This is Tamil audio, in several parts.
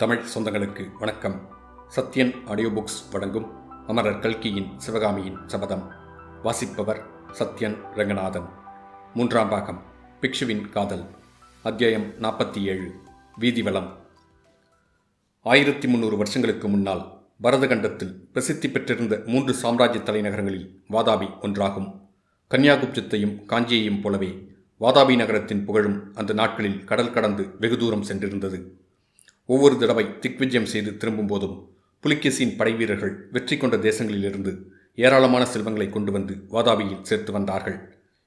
தமிழ் சொந்தங்களுக்கு வணக்கம். சத்யன் ஆடியோ புக்ஸ் வழங்கும் அமரர் கல்கியின் சிவகாமியின் சபதம். வாசிப்பவர் சத்யன் ரங்கநாதன். 3ஆம் பாகம், பிக்ஷுவின் காதல். அத்தியாயம் 47, வீதிவலம். 1300 வருஷங்களுக்கு முன்னால் பரதகண்டத்தில் பிரசித்தி பெற்றிருந்த 3 சாம்ராஜ்ய தலைநகரங்களில் வாதாபி ஒன்றாகும். கன்னியாகுப்ஜத்தையும் காஞ்சியையும் போலவே வாதாபி நகரத்தின் புகழும் அந்த நாட்களில் கடல் கடந்து வெகு தூரம் சென்றிருந்தது. ஒவ்வொரு தடவை திக்விஜயம் செய்து திரும்பும் போதும் புலிகேசியின் படைவீரர்கள் வெற்றி கொண்ட தேசங்களிலிருந்து ஏராளமான செல்வங்களை கொண்டு வந்து வாதாபியில் சேர்த்து வந்தார்கள்.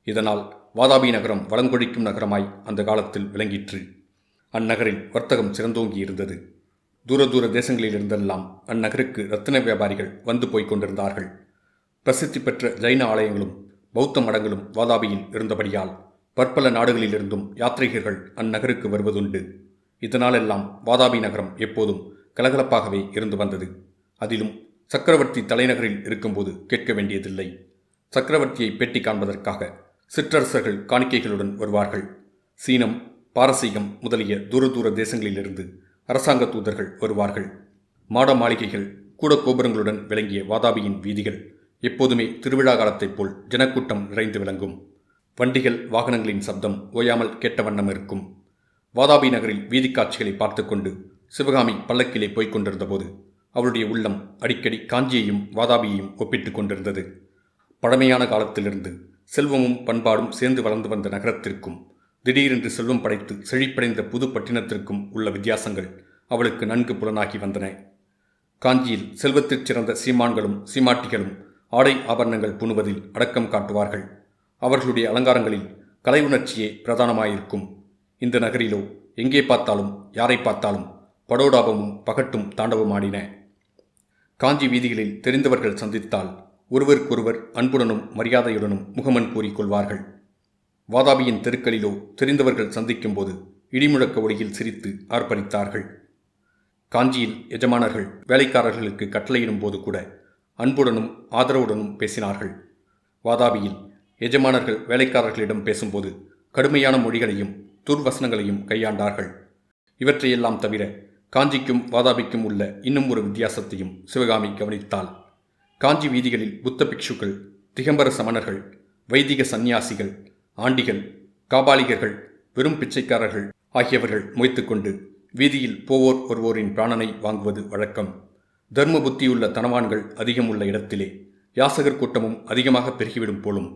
இதனால் வாதாபி நகரம் வளங்கொழிக்கும் நகரமாய் அந்த காலத்தில் விளங்கிற்று. அந்நகரில் வர்த்தகம் சிறந்தோங்கி இருந்தது. தூர தூர தேசங்களிலிருந்தெல்லாம் அந்நகருக்கு இரத்தின வியாபாரிகள் வந்து போய்க் கொண்டிருந்தார்கள். பிரசித்தி பெற்ற ஜைன ஆலயங்களும் பௌத்த மடங்களும் வாதாபியில் இருந்தபடியால் பற்பல நாடுகளிலிருந்தும் யாத்ரீகர்கள் அந்நகருக்கு வருவதுண்டு. இதனாலெல்லாம் வாதாபி நகரம் எப்போதும் கலகலப்பாகவே இருந்து வந்தது. அதிலும் சக்கரவர்த்தி தலைநகரில் இருக்கும்போது கேட்க வேண்டியதில்லை. சக்கரவர்த்தியை பேட்டி காண்பதற்காக சிற்றரசர்கள் காணிக்கைகளுடன் வருவார்கள். சீனம், பாரசீகம் முதலிய தூர தூர தேசங்களிலிருந்து அரசாங்க தூதர்கள் வருவார்கள். மாட மாளிகைகள், கூட கோபுரங்களுடன் விளங்கிய வாதாபியின் வீதிகள் எப்போதுமே திருவிழா காலத்தைப் போல் ஜனக்கூட்டம் நிறைந்து விளங்கும். வண்டிகள், வாகனங்களின் சப்தம் ஓயாமல் கேட்ட வண்ணம் இருக்கும். வாதாபி நகரில் வீதிக்காட்சிகளை பார்த்து கொண்டு சிவகாமி பல்லக்கிலே போய்க் கொண்டிருந்த போது அவளுடைய உள்ளம் அடிக்கடி காஞ்சியையும் வாதாபியையும் ஒப்பிட்டுக் கொண்டிருந்தது. பழமையான காலத்திலிருந்து செல்வமும் பண்பாடும் சேர்ந்து வளர்ந்து வந்த நகரத்திற்கும் திடீரென்று செல்வம் படைத்து செழிப்படைந்த புது பட்டினத்திற்கும் உள்ள வித்தியாசங்கள் அவளுக்கு நன்கு புலனாகி வந்தன. காஞ்சியில் செல்வத்திற் சிறந்த சீமான்களும் சீமாட்டிகளும் ஆடை ஆபரணங்கள் புணுவதில் அடக்கம் காட்டுவார்கள். அவர்களுடைய அலங்காரங்களில் கலை உணர்ச்சியே பிரதானமாயிருக்கும். இந்த நகரிலோ எங்கே பார்த்தாலும் யாரை பார்த்தாலும் படோடாபமும் பகட்டும் தாண்டவமாடின. காஞ்சி வீதிகளில் தெரிந்தவர்கள் சந்தித்தால் ஒருவருக்கொருவர் அன்புடனும் மரியாதையுடனும் முகமன் கூறிக்கொள்வார்கள். வாதாபியின் தெருக்களிலோ தெரிந்தவர்கள் சந்திக்கும் போது இடிமுழக்க ஒளியில் சிரித்து ஆர்ப்பரித்தார்கள். காஞ்சியில் எஜமானர்கள் வேலைக்காரர்களுக்கு கட்டளையிடும் போது கூட அன்புடனும் ஆதரவுடனும் பேசினார்கள். வாதாபியில் எஜமானர்கள் வேலைக்காரர்களிடம் பேசும்போது கடுமையான மொழிகளையும் துர்வசனங்களையும் கையாண்டார்கள். இவற்றையெல்லாம் தவிர காஞ்சிக்கும் வாதாபிக்கும் உள்ள இன்னும் ஒரு வித்தியாசத்தையும் சிவகாமி கவனித்தாள். காஞ்சி வீதிகளில் புத்த பிக்ஷுக்கள், திகம்பர சமணர்கள், வைதிக சந்நியாசிகள், ஆண்டிகள், காபாலிகர்கள், வெறும் பிச்சைக்காரர்கள் ஆகியவர்கள் மொய்த்துக்கொண்டு வீதியில் போவோர் ஒருவோரின் பிராணனை வாங்குவது வழக்கம். தர்ம புத்தியுள்ள தனவான்கள் அதிகம் உள்ள இடத்திலே யாசகர் கூட்டமும் அதிகமாக பெருகிவிடும் போலும்.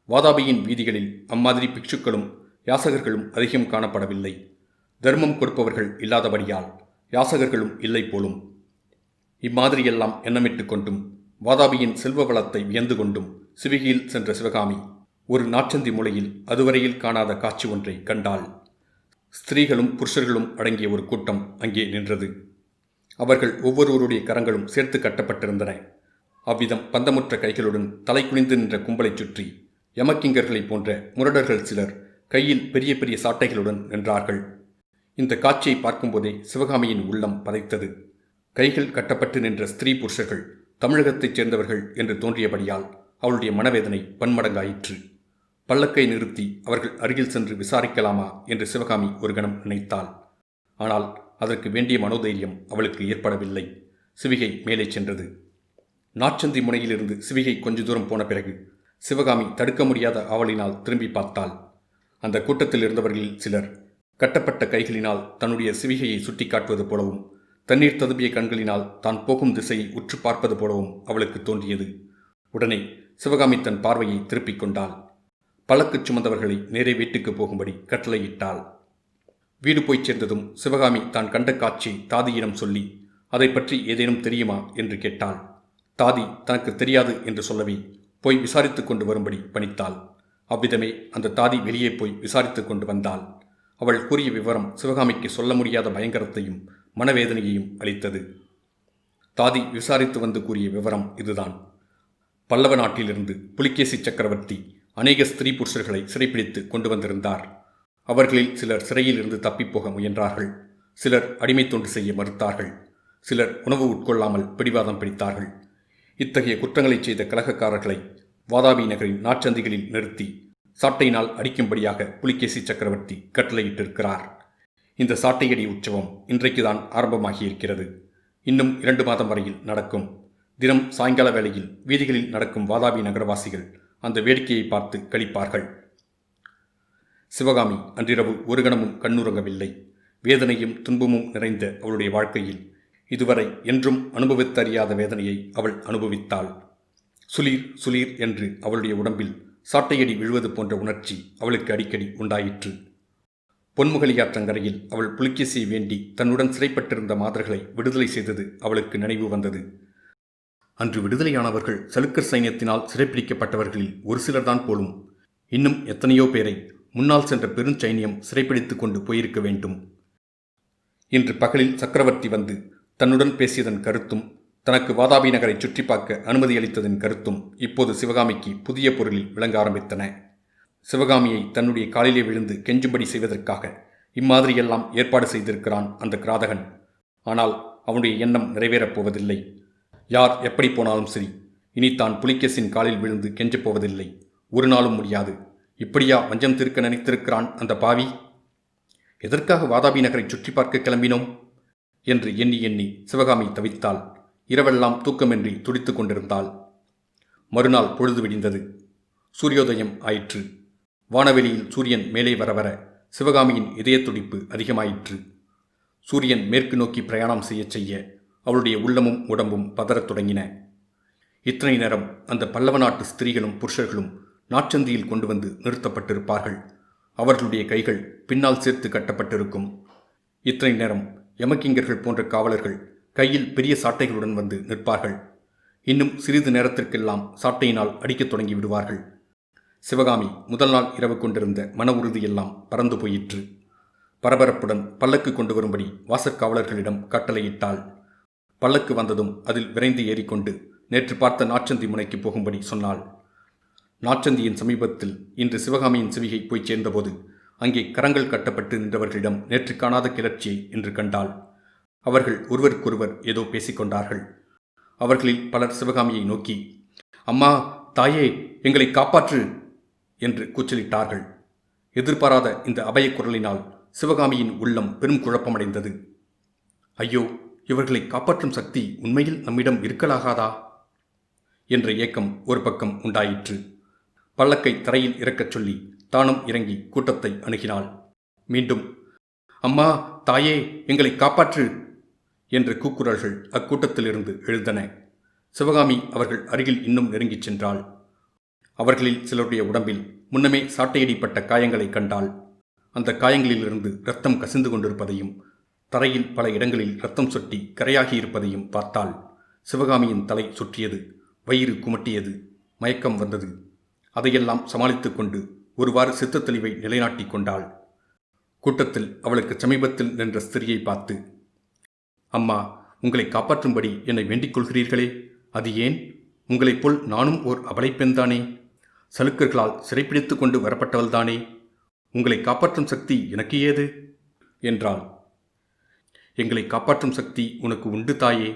வாதாபியின் வீதிகளில் அம்மாதிரி பிக்ஷுக்களும் யாசகர்களும் அதிகம் காணப்படவில்லை. தர்மம் கொடுப்பவர்கள் இல்லாதபடியால் யாசகர்களும் இல்லை போலும். இம்மாதிரியெல்லாம் எண்ணமிட்டு கொண்டும் வாதாபியின் செல்வ வளத்தை வியந்து கொண்டும் சிவிகையில் சென்ற சிவகாமி ஒரு நாற்றந்தி மூலையில் அதுவரையில் காணாத காட்சி ஒன்றை கண்டாள். ஸ்திரீகளும் புருஷர்களும் அடங்கிய ஒரு கூட்டம் அங்கே நின்றது. அவர்கள் ஒவ்வொருவருடைய கரங்களும் சேர்த்து கட்டப்பட்டிருந்தன. அவ்விதம் பந்தமுற்ற கைகளுடன் தலை குனிந்து நின்ற கும்பலைச் சுற்றி யமக்கிங்கர்களைப் போன்ற முரடர்கள் சிலர் கையில் பெரிய பெரிய சாட்டைகளுடன் நின்றார்கள். இந்த காட்சியை பார்க்கும்போதே சிவகாமியின் உள்ளம் பதைத்தது. கைகள் கட்டப்பட்டு நின்ற ஸ்திரீ புருஷர்கள் தமிழகத்தைச் சேர்ந்தவர்கள் என்று தோன்றியபடியால் அவளுடைய மனவேதனை பன்மடங்காயிற்று. பல்லக்கை நிறுத்தி அவர்கள் அருகில் சென்று விசாரிக்கலாமா என்று சிவகாமி ஒரு கணம் நினைத்தாள். ஆனால் அதற்கு வேண்டிய மனோதைரியம் அவளுக்கு ஏற்படவில்லை. சிவிகை மேலே சென்றது. நாற்றந்தி முனையிலிருந்து சிவிகை கொஞ்ச தூரம் போன பிறகு சிவகாமி தடுக்க முடியாத ஆவலினால் திரும்பி பார்த்தாள். அந்த கூட்டத்தில் இருந்தவர்களில் சிலர் கட்டப்பட்ட கைகளினால் தன்னுடைய சிவிகையை சுட்டி காட்டுவது போலவும் தண்ணீர் ததும்பிய கண்களினால் தான் போகும் திசையை உற்று பார்ப்பது போலவும் அவளுக்கு தோன்றியது. உடனே சிவகாமி தன் பார்வையை திருப்பிக் கொண்டாள். பல்லக்கு சுமந்தவர்களை நேரே வீட்டுக்கு போகும்படி கட்டளையிட்டாள். வீடு போய்ச் சேர்ந்ததும் சிவகாமி தான் கண்ட காட்சி தாதியிடம் சொல்லி அதை பற்றி ஏதேனும் தெரியுமா என்று கேட்டாள். தாதி தனக்கு தெரியாது என்று சொல்லவே போய் விசாரித்து கொண்டு வரும்படி பணித்தாள். அவ்விதமே அந்த தாதி வெளியே போய் விசாரித்து கொண்டு வந்தாள். அவள் கூறிய விவரம் சிவகாமிக்கு சொல்ல முடியாத பயங்கரத்தையும் மனவேதனையையும் அளித்தது. தாதி விசாரித்து வந்து கூறிய விவரம் இதுதான். பல்லவ நாட்டிலிருந்து புலிகேசி சக்கரவர்த்தி அநேக ஸ்திரீ புருஷர்களை சிறைப்பிடித்து கொண்டு வந்திருந்தார். அவர்களில் சிலர் சிறையில் இருந்து தப்பிப்போக முயன்றார்கள். சிலர் அடிமை தொண்டு செய்ய மறுத்தார்கள். சிலர் உணவு உட்கொள்ளாமல் பிடிவாதம் பிடித்தார்கள். இத்தகைய குற்றங்களை செய்த கலகக்காரர்களை வாதாபி நகரின் நாற்றந்திகளில் நிறுத்தி சாட்டையினால் அடிக்கும்படியாக புலிகேசி சக்கரவர்த்தி கட்டளையிட்டிருக்கிறார். இந்த சாட்டையடி உற்சவம் இன்றைக்குதான் ஆரம்பமாகியிருக்கிறது. இன்னும் 2 மாதம் வரையில் நடக்கும். தினம் சாயங்கால வேளையில் வீதிகளில் நடக்கும் வாதாபி நகரவாசிகள் அந்த வேடிக்கையை பார்த்து களிப்பார்கள். சிவகாமி அன்றிரவு ஒரு கணமும் கண்ணுறங்கவில்லை. வேதனையும் துன்பமும் நிறைந்த அவளுடைய வாழ்க்கையில் இதுவரை என்றும் அனுபவித்தறியாத வேதனையை அவள் அனுபவித்தாள். சுளீர் சுளீர் என்று அவளுடைய உடம்பில் சாட்டையடி விழுவது போன்ற உணர்ச்சி அவளுக்கு அடிக்கடி உண்டாயிற்று. பொன்முகலியாற்றங்கரையில் அவள் புலிகேசியை வேண்டி தன்னுடன் சிறைப்பட்டிருந்த மாதர்களை விடுதலை செய்தது அவளுக்கு நினைவு வந்தது. அன்று விடுதலையானவர்கள் சலுக்கர் சைன்யத்தினால் சிறைப்பிடிக்கப்பட்டவர்களில் ஒரு சிலர்தான் போலும். இன்னும் எத்தனையோ பேரை முன்னால் சென்ற பெருஞ்சைன்யம் சிறைப்பிடித்துக் கொண்டு போயிருக்க வேண்டும். இன்று பகலில் சக்கரவர்த்தி வந்து தன்னுடன் பேசியதன் கருத்தும் தனக்கு வாதாபி நகரை சுற்றி பார்க்க அனுமதி அளித்ததன் கருத்தும் இப்போது சிவகாமிக்கு புதிய பொருளில் விளங்க ஆரம்பித்தன. சிவகாமியை தன்னுடைய காலிலே விழுந்து கெஞ்சும்படி செய்வதற்காக இம்மாதிரியெல்லாம் ஏற்பாடு செய்திருக்கிறான் அந்த கிராதகன். ஆனால் அவனுடைய எண்ணம் நிறைவேறப் போவதில்லை. யார் எப்படி போனாலும் சரி, இனி தான் புலிகேசின் காலில் விழுந்து கெஞ்சப் போவதில்லை. ஒரு நாளும் முடியாது. இப்படியா வஞ்சம் தீர்க்க நினைத்திருக்கிறான் அந்த பாவி? எதற்காக வாதாபி நகரை சுற்றி பார்க்க கிளம்பினோம் என்று எண்ணி எண்ணி சிவகாமி தவித்தாள். இரவெல்லாம் தூக்கமின்றி துடித்து கொண்டிருந்தாள். மறுநாள் பொழுது விடிந்தது. சூரியோதயம் ஆயிற்று. வானவெளியில் சூரியன் மேலே வர வர சிவகாமியின் இதய துடிப்பு அதிகமாயிற்று. சூரியன் மேற்கு நோக்கி பிரயாணம் செய்ய அவளுடைய உள்ளமும் உடம்பும் பதறத் தொடங்கின. இத்தனை நேரம் அந்த பல்லவ நாட்டு ஸ்திரீகளும் புருஷர்களும் நாற்றந்தியில் கொண்டு வந்து நிறுத்தப்பட்டிருப்பார்கள். அவர்களுடைய கைகள் பின்னால் சேர்த்து கட்டப்பட்டிருக்கும். இத்தனை நேரம் யமகிங்கர்கள் போன்ற காவலர்கள் கையில் பெரிய சாட்டைகளுடன் வந்து நிற்பார்கள். இன்னும் சிறிது நேரத்திற்கெல்லாம் சாட்டையினால் அடிக்கத் தொடங்கி விடுவார்கள். சிவகாமி முதல் நாள் இரவு கொண்டிருந்த மன உறுதியெல்லாம் பறந்து போயிற்று. பரபரப்புடன் பல்லக்கு கொண்டு வரும்படி வாசற்காவலர்களிடம் கட்டளையிட்டாள். பல்லக்கு வந்ததும் அதில் விரைந்து ஏறிக்கொண்டு நேற்று பார்த்த நாற்றந்தி முனைக்கு போகும்படி சொன்னாள். நாற்றந்தியின் சமீபத்தில் இன்று சிவகாமியின் சிவிகை போய் சேர்ந்தபோது அங்கே கரங்கள் கட்டப்பட்டு நின்றவர்களிடம் நேற்று காணாத கிளர்ச்சியை இன்று கண்டாள். அவர்கள் ஒருவருக்கொருவர் ஏதோ பேசிக்கொண்டார்கள். அவர்களில் பலர் சிவகாமியை நோக்கி, அம்மா, தாயே, எங்களை காப்பாற்று என்று கூச்சலிட்டார்கள். எதிர்பாராத இந்த அபயக் குரலினால் சிவகாமியின் உள்ளம் பெரும் குழப்பமடைந்தது. ஐயோ, இவர்களை காப்பாற்றும் சக்தி உண்மையில் நம்மிடம் இருக்கலாகாதா என்ற ஏக்கம் ஒரு பக்கம் உண்டாயிற்று. பல்லக்கை தரையில் இறக்கச் சொல்லி தானும் இறங்கி கூட்டத்தை அணுகினாள். மீண்டும், அம்மா, தாயே, எங்களை காப்பாற்று என்ற கூக்குரல்கள் அக்கூட்டத்திலிருந்து எழுந்தன. சிவகாமி அவர்கள் அருகில் இன்னும் நெருங்கிச் சென்றாள். அவர்களில் சிலருடைய உடம்பில் முன்னமே சாட்டையடிப்பட்ட காயங்களை கண்டாள். அந்த காயங்களிலிருந்து இரத்தம் கசிந்து கொண்டிருப்பதையும் தரையில் பல இடங்களில் இரத்தம் சொட்டி கரையாகியிருப்பதையும் பார்த்தாள். சிவகாமியின் தலை சுற்றியது, வயிறு குமட்டியது, மயக்கம் வந்தது. அதையெல்லாம் சமாளித்து கொண்டு ஒருவாறு சித்த தெளிவை நிலைநாட்டி கொண்டாள். கூட்டத்தில் அவளுக்கு சமீபத்தில் நின்ற ஸ்திரியை பார்த்து, அம்மா, உங்களை காப்பாற்றும்படி என்னை வேண்டிக் கொள்கிறீர்களே, அது ஏன்? உங்களைப் போல் நானும் ஓர் அபலைப்பெண்தானே. சலுக்கர்களால் சிறைப்பிடித்துக் கொண்டு வரப்பட்டவள்தானே. உங்களை காப்பாற்றும் சக்தி எனக்கு ஏது என்றாள். எங்களை காப்பாற்றும் சக்தி உனக்கு உண்டு தாயே.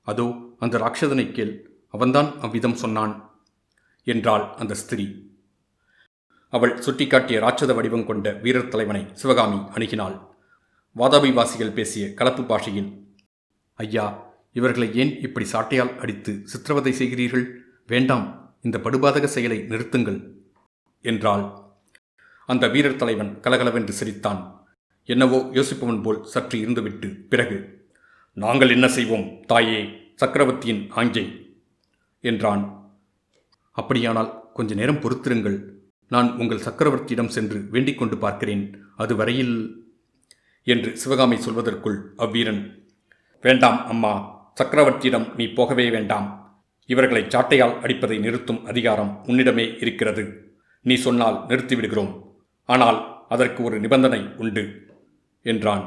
அதோ அந்த ராட்சதனை கேள், அவன்தான் அவ்விதம் சொன்னான் என்றாள் அந்த ஸ்திரீ. அவள் சுட்டிக்காட்டிய ராட்சத வடிவம் கொண்ட வீரர் தலைவனை சிவகாமி அணுகினாள். வாதாபிவாசிகள் பேசிய கலப்பு பாஷையில், ஐயா, இவர்களை ஏன் இப்படி சாட்டையால் அடித்து சித்திரவதை செய்கிறீர்கள்? வேண்டாம், இந்த படுபாதக செயலை நிறுத்துங்கள் என்றாள். அந்த வீரர் தலைவன் கலகலவென்று சிரித்தான். என்னவோ யோசிப்பவன் போல் சற்று இருந்துவிட்டு பிறகு, நாங்கள் என்ன செய்வோம் தாயே, சக்கரவர்த்தியின் ஆஞ்சை என்றான். அப்படியானால் கொஞ்ச நேரம் பொறுத்திருங்கள். நான் உங்கள் சக்கரவர்த்தியிடம் சென்று வேண்டிக் கொண்டு பார்க்கிறேன். அதுவரையில் என்று சிவகாமி சொல்வதற்குள் அவ்வீரன், வேண்டாம் அம்மா, சக்கரவர்த்தியிடம் நீ போகவே வேண்டாம். இவர்களை சாட்டையால் அடிப்பதை நிறுத்தும் அதிகாரம் உன்னிடமே இருக்கிறது. நீ சொன்னால் நிறுத்திவிடுகிறோம். ஆனால் அதற்கு ஒரு நிபந்தனை உண்டு என்றான்.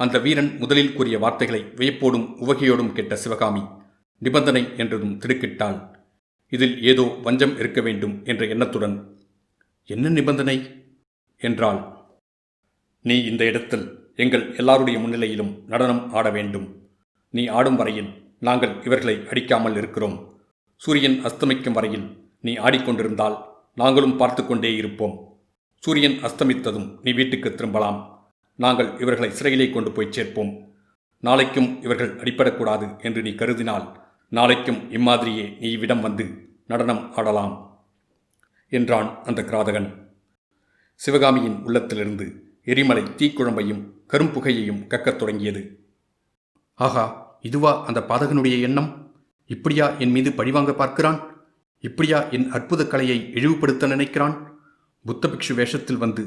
அந்த வீரன் முதலில் கூறிய வார்த்தைகளை வியப்போடும் உவகையோடும் கேட்ட சிவகாமி நிபந்தனை என்றதும் திடுக்கிட்டாள். இதில் ஏதோ வஞ்சம் இருக்க வேண்டும் என்ற எண்ணத்துடன், என்ன நிபந்தனை என்றாள். நீ இந்த இடத்தில் எங்கள் எல்லாருடைய முன்னிலையிலும் நடனம் ஆட வேண்டும். நீ ஆடும் வரையில் நாங்கள் இவர்களை அடிக்காமல் இருக்கிறோம். சூரியன் அஸ்தமிக்கும் வரையில் நீ ஆடிக்கொண்டிருந்தால் நாங்களும் பார்த்து கொண்டே இருப்போம். சூரியன் அஸ்தமித்ததும் நீ வீட்டுக்கு திரும்பலாம். நாங்கள் இவர்களை சிறையிலே கொண்டு போய் சேர்ப்போம். நாளைக்கும் இவர்கள் அடிபடக்கூடாது என்று நீ கருதினால் நாளைக்கும் இம்மாதிரியே நீ இவ்விடம் வந்து நடனம் ஆடலாம் என்றான் அந்த கிராதகன். சிவகாமியின் உள்ளத்திலிருந்து எரிமலை தீக்குழம்பையும் கரும்புகையையும் கக்கத் தொடங்கியது. ஆகா, இதுவா அந்த பாதகனுடைய எண்ணம்? இப்படியா என் மீது பழிவாங்க பார்க்கிறான்? இப்படியா என் அற்புத கலையை இழிவுபடுத்த நினைக்கிறான்? புத்த பிக்ஷு வேஷத்தில் வந்து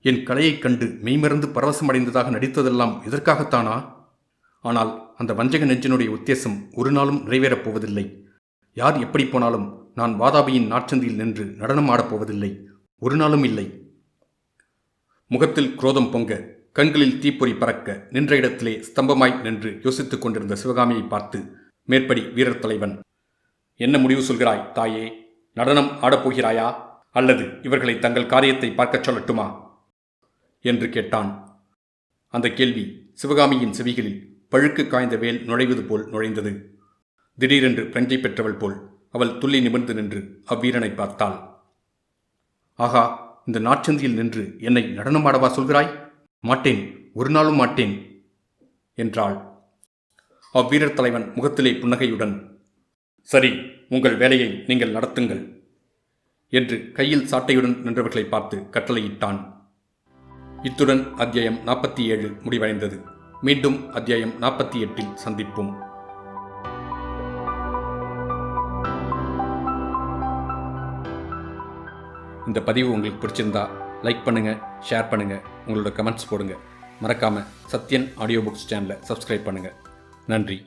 என் கலையைக் கண்டு மெய்மறந்து பரவசமடைந்ததாக நடித்ததெல்லாம் இதற்காகத்தானா? ஆனால் அந்த வஞ்சக நெஞ்சனுடைய உத்தேசம் ஒரு நாளும் நிறைவேறப் போவதில்லை. யார் எப்படி போனாலும் நான் வாதாபியின் நாற்சந்தியில் நின்று நடனம் ஆடப்போவதில்லை. ஒரு நாளும் இல்லை. முகத்தில் குரோதம் பொங்க, கண்களில் தீப்பொறி பறக்க, நின்ற இடத்திலே ஸ்தம்பமாய் நின்று யோசித்துக் கொண்டிருந்த சிவகாமியை பார்த்து மேற்படி வீரர் தலைவன், என்ன முடிவு சொல்கிறாய் தாயே? நடனம் ஆடப்போகிறாயா, அல்லது இவர்களை தங்கள் காரியத்தை பார்க்கச் சொல்லட்டுமா என்று கேட்டான். அந்த கேள்வி சிவகாமியின் செவிகளில் பழுக்கு காய்ந்த வேல் நுழைவது போல் நுழைந்தது. திடீரென்று பிரஞ்சை பெற்றவள் போல் அவள் துள்ளி நிமிர்ந்து நின்று அவ்வீரனை பார்த்தாள். ஆகா, இந்த நாற்சந்தியில் நின்று என்னை நடனமாடவா சொல்கிறாய்? மாட்டேன், ஒரு நாளும் மாட்டேன் என்றாள். அவ்வீரர் தலைவன் முகத்திலே புன்னகையுடன், சரி, உங்கள் வேலையை நீங்கள் நடத்துங்கள் என்று கையில் சாட்டையுடன் நின்றவர்களை பார்த்து கட்டளையிட்டான். இத்துடன் அத்தியாயம் 47 முடிவடைந்தது. மீண்டும் அத்தியாயம் 48 சந்திப்போம். இந்த பதிவு உங்களுக்கு பிடிச்சிருந்தா லைக் பண்ணுங்கள், ஷேர் பண்ணுங்கள், உங்களோட கமெண்ட்ஸ் போடுங்க. மறக்காமல் சத்யன் ஆடியோ புக்ஸ் சேனலை சப்ஸ்கிரைப் பண்ணுங்கள். நன்றி.